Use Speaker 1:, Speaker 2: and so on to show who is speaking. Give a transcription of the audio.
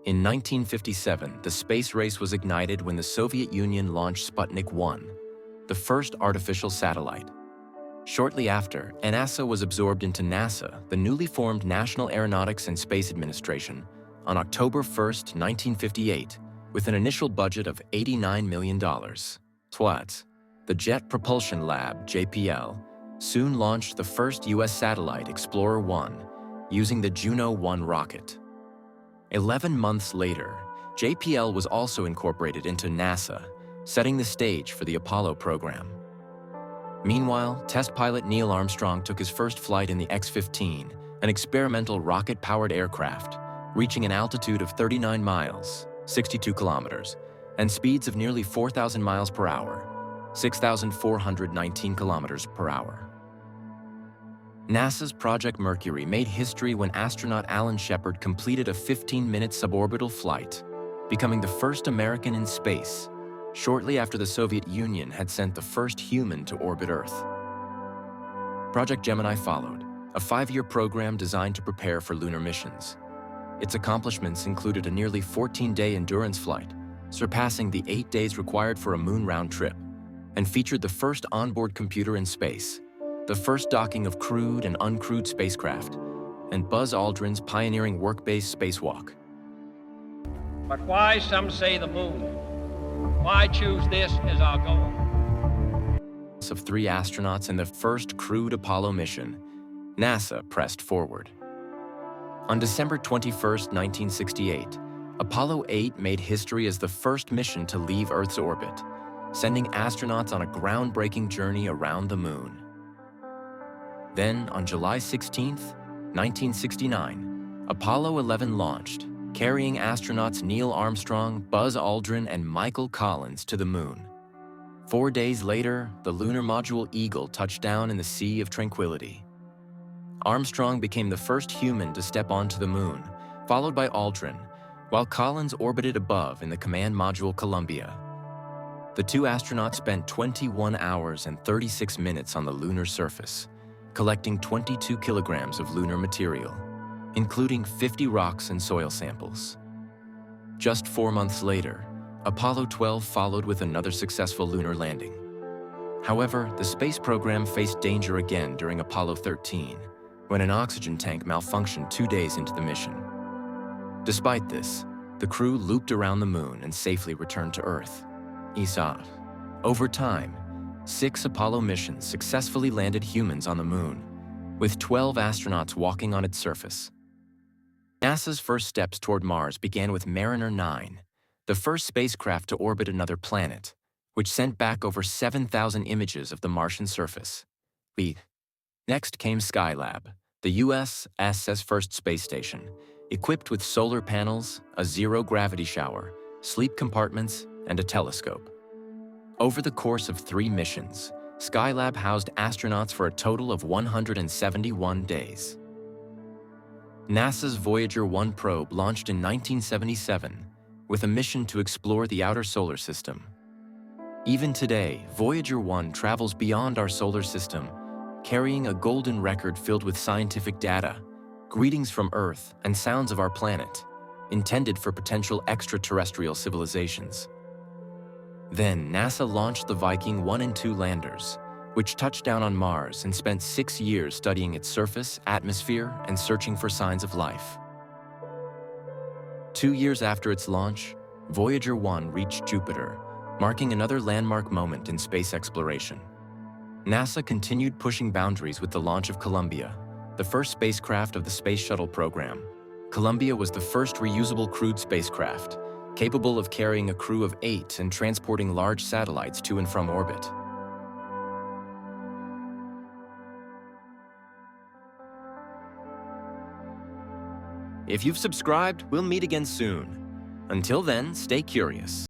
Speaker 1: In 1957, the space race was ignited when the Soviet Union launched Sputnik 1, the first artificial satellite. Shortly after, NASA was absorbed into NASA, the newly formed National Aeronautics and Space Administration, on October 1, 1958, with an initial budget of $89 million. The Jet Propulsion Lab, JPL, soon launched the first U.S. satellite, Explorer 1, using the Juno 1 rocket. 11 months later, JPL was also incorporated into NASA, setting the stage for the Apollo program. Meanwhile, test pilot Neil Armstrong took his first flight in the X-15, an experimental rocket-powered aircraft, reaching an altitude of 39 miles, 62 kilometers, and speeds of nearly 4,000 miles per hour, 6,419 kilometers per hour. NASA's Project Mercury made history when astronaut Alan Shepard completed a 15-minute suborbital flight, becoming the first American in space, shortly after the Soviet Union had sent the first human to orbit Earth. Project Gemini followed, a 5-year program designed to prepare for lunar missions. Its accomplishments included a nearly 14-day endurance flight, surpassing the 8 days required for a moon round trip, and featured the first onboard computer in space, the first docking of crewed and uncrewed spacecraft, and Buzz Aldrin's pioneering work-based spacewalk.
Speaker 2: But why, some say, the moon? Why choose this as our goal?
Speaker 1: Of 3 astronauts in the first crewed Apollo mission, NASA pressed forward. On December 21, 1968, Apollo 8 made history as the first mission to leave Earth's orbit, sending astronauts on a groundbreaking journey around the moon. Then, on July 16, 1969, Apollo 11 launched, carrying astronauts Neil Armstrong, Buzz Aldrin, and Michael Collins to the moon. 4 days later, the lunar module Eagle touched down in the Sea of Tranquility. Armstrong became the first human to step onto the moon, followed by Aldrin, while Collins orbited above in the command module Columbia. The 2 astronauts spent 21 hours and 36 minutes on the lunar surface, collecting 22 kilograms of lunar material, including 50 rocks and soil samples. Just 4 months later, Apollo 12 followed with another successful lunar landing. However, the space program faced danger again during Apollo 13, when an oxygen tank malfunctioned 2 days into the mission. Despite this, the crew looped around the moon and safely returned to Earth. ESA. Over time, 6 Apollo missions successfully landed humans on the moon, with 12 astronauts walking on its surface. NASA's first steps toward Mars began with Mariner 9, the first spacecraft to orbit another planet, which sent back over 7,000 images of the Martian surface. Next came Skylab, the USS's first space station, equipped with solar panels, a zero-gravity shower, sleep compartments, and a telescope. Over the course of 3 missions, Skylab housed astronauts for a total of 171 days. NASA's Voyager 1 probe launched in 1977 with a mission to explore the outer solar system. Even today, Voyager 1 travels beyond our solar system, carrying a golden record filled with scientific data, greetings from Earth, and sounds of our planet, intended for potential extraterrestrial civilizations. Then, NASA launched the Viking 1 and 2 landers, which touched down on Mars and spent 6 years studying its surface, atmosphere, and searching for signs of life. 2 years after its launch, Voyager 1 reached Jupiter, marking another landmark moment in space exploration. NASA continued pushing boundaries with the launch of Columbia, the first spacecraft of the Space Shuttle program. Columbia was the first reusable crewed spacecraft, capable of carrying a crew of 8 and transporting large satellites to and from orbit. If you've subscribed, we'll meet again soon. Until then, stay curious.